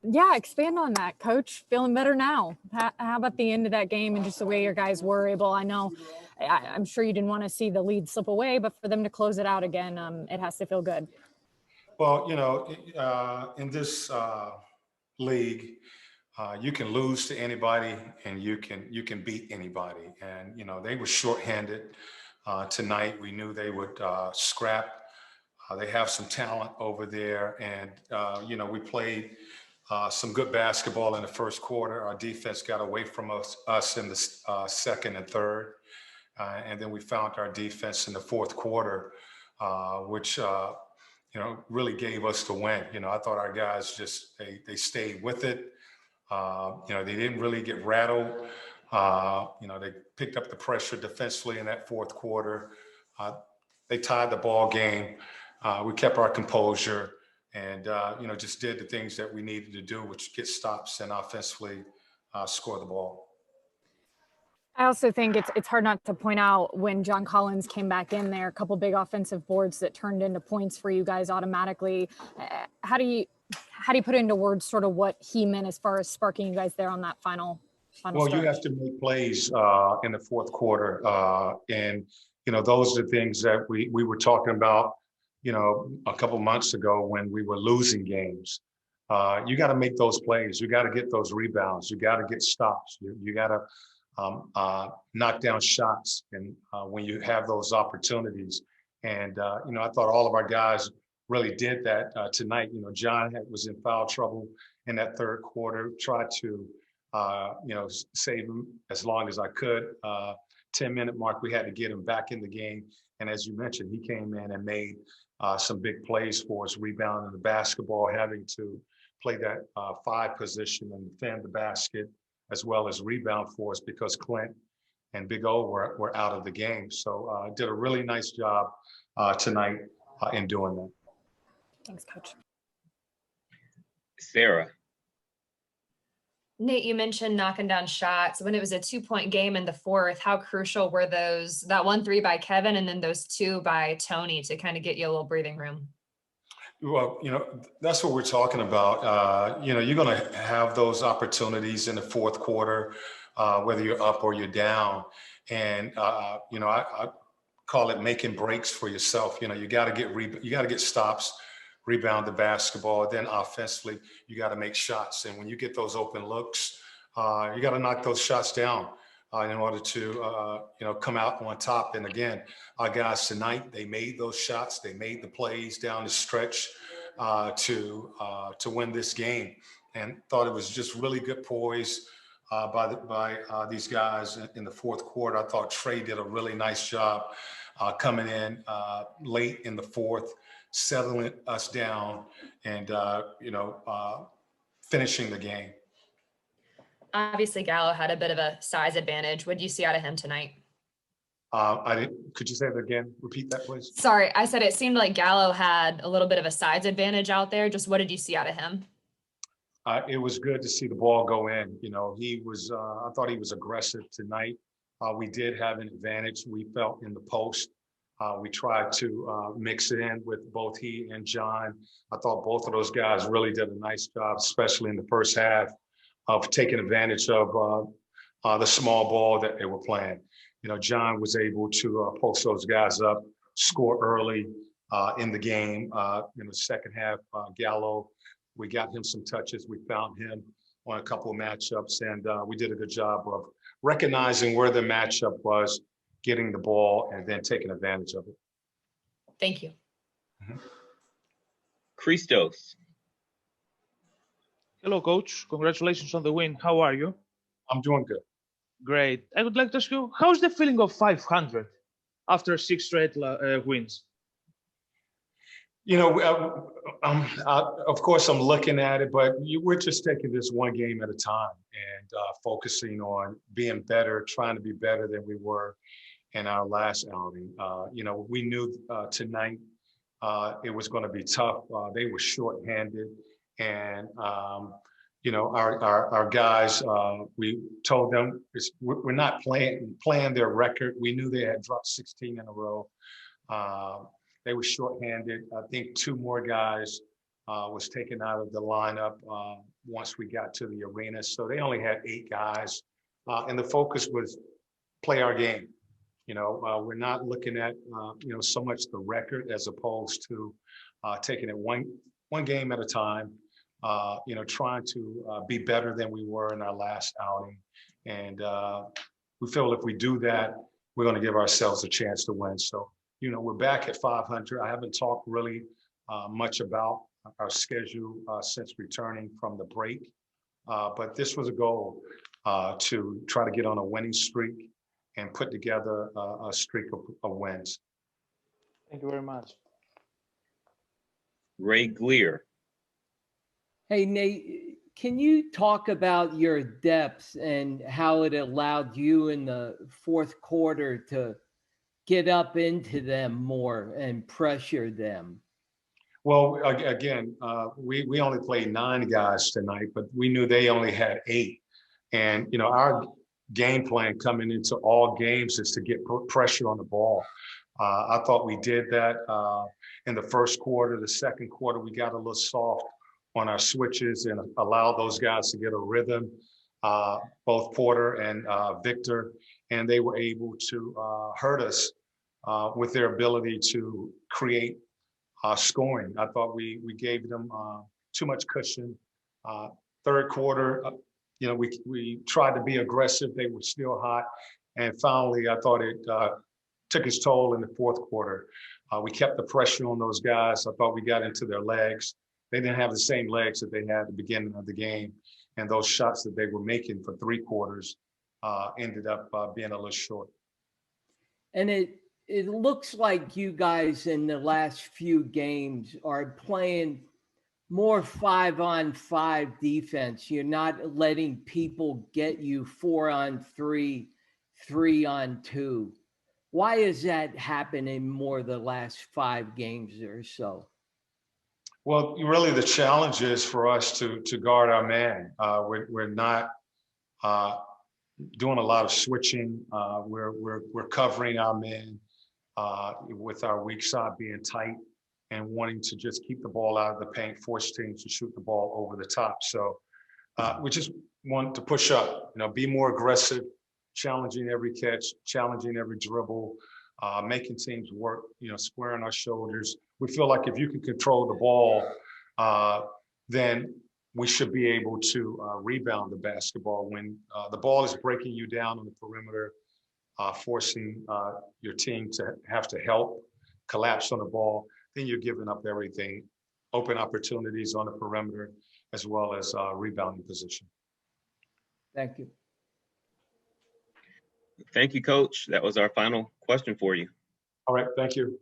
Yeah, expand on that, Coach. Feeling better now. How about the end of that game and just the way your guys were able? I know, I'm sure you didn't want to see the lead slip away, but for them to close it out again, it has to feel good. Well, in this league, you can lose to anybody, and you can beat anybody. And they were shorthanded tonight. We knew they would scrap. They have some talent over there, and we played some good basketball in the first quarter. Our defense got away from us in the second and third, and then we found our defense in the fourth quarter, which really gave us the win. I thought our guys just they stayed with it. They didn't really get rattled. They picked up the pressure defensively in that fourth quarter. They tied the ball game. We kept our composure and, just did the things that we needed to do, which get stops and offensively score the ball. I also think it's hard not to point out when John Collins came back in there, a couple big offensive boards that turned into points for you guys automatically. How do you put into words sort of what he meant as far as sparking you guys there on that final Well, stretch? you have to make plays in the fourth quarter, and those are the things that we were talking about, a couple months ago when we were losing games. You got to make those plays. You got to get those rebounds. You got to get stops. You got to knock down shots, and when you have those opportunities. And I thought all of our guys really did that tonight. John was in foul trouble in that third quarter. Tried to save him as long as I could. 10-minute mark, we had to get him back in the game. And as you mentioned, he came in and made some big plays for us, rebounding the basketball, having to play that 5 position and defend the basket, as well as rebound for us because Clint and Big O were out of the game. So did a really nice job tonight in doing that. Thanks, Coach. Sarah. Nate, you mentioned knocking down shots. When it was a 2-point game in the fourth, how crucial were those, that 1-3 by Kevin and then those 2 by Tony to kind of get you a little breathing room? Well, that's what we're talking about. You're going to have those opportunities in the fourth quarter, whether you're up or you're down. And, I call it making breaks for yourself. You got to get stops, rebound the basketball. Then offensively, you got to make shots. And when you get those open looks, you got to knock those shots down in order to, come out on top. And again, our guys tonight, they made those shots. They made the plays down the stretch to win this game, and thought it was just really good poise by these guys in the fourth quarter. I thought Trey did a really nice job coming in late in the fourth, settling us down and, finishing the game. Obviously, Gallo had a bit of a size advantage. What did you see out of him tonight? I didn't. Could you say that again? Repeat that, please. Sorry, I said it seemed like Gallo had a little bit of a size advantage out there. Just what did you see out of him? It was good to see the ball go in. He was. I thought he was aggressive tonight. We did have an advantage. We felt in the post. We tried to mix it in with both he and John. I thought both of those guys really did a nice job, especially in the first half, of taking advantage of the small ball that they were playing. John was able to post those guys up, score early in the game. In the second half, Gallo, we got him some touches. We found him on a couple of matchups, and we did a good job of recognizing where the matchup was, getting the ball, and then taking advantage of it. Thank you. Mm-hmm. Christos. Hello, Coach. Congratulations on the win. How are you? I'm doing good. Great. I would like to ask you, how's the feeling of 500 after 6 straight wins? Of course, I'm looking at it, but we're just taking this one game at a time and focusing on being better, trying to be better than we were in our last outing. We knew tonight it was going to be tough. They were shorthanded, and our guys, we told them we're not playing their record. We knew they had dropped 16 in a row. They were shorthanded. I think 2 more guys was taken out of the lineup once we got to the arena. So they only had 8 guys. And the focus was play our game. We're not looking at, so much the record as opposed to taking it one game at a time, trying to be better than we were in our last outing. And we feel if we do that, we're going to give ourselves a chance to win. So, we're back at 500. I haven't talked really much about our schedule since returning from the break. But this was a goal to try to get on a winning streak and put together a streak of wins. Thank you very much. Ray Gleer. Hey, Nate, can you talk about your depth and how it allowed you in the fourth quarter to get up into them more and pressure them? Well, again, we only played 9 guys tonight, but we knew they only had 8. And, our game plan coming into all games is to get pressure on the ball. I thought we did that in the first quarter. The second quarter, we got a little soft on our switches and allowed those guys to get a rhythm, both Porter and Victor, and they were able to hurt us with their ability to create scoring. I thought we gave them too much cushion. Third quarter, we tried to be aggressive. They were still hot. And finally, I thought it took its toll in the fourth quarter. We kept the pressure on those guys. I thought we got into their legs. They didn't have the same legs that they had at the beginning of the game. And those shots that they were making for 3 quarters ended up being a little short. And it looks like you guys in the last few games are playing more 5-on-5 defense. You're not letting people get you 4-on-3, 3-on-2. Why is that happening more the last 5 games or so? Well, really the challenge is for us to guard our man. We're not doing a lot of switching. We're covering our men with our weak side being tight and wanting to just keep the ball out of the paint, force teams to shoot the ball over the top. So we just want to push up, be more aggressive, challenging every catch, challenging every dribble, making teams work, squaring our shoulders. We feel like if you can control the ball, then we should be able to rebound the basketball. When the ball is breaking you down on the perimeter, forcing your team to have to help collapse on the ball, then you're giving up everything, open opportunities on the perimeter, as well as rebounding position. Thank you. Thank you, Coach. That was our final question for you. All right, thank you.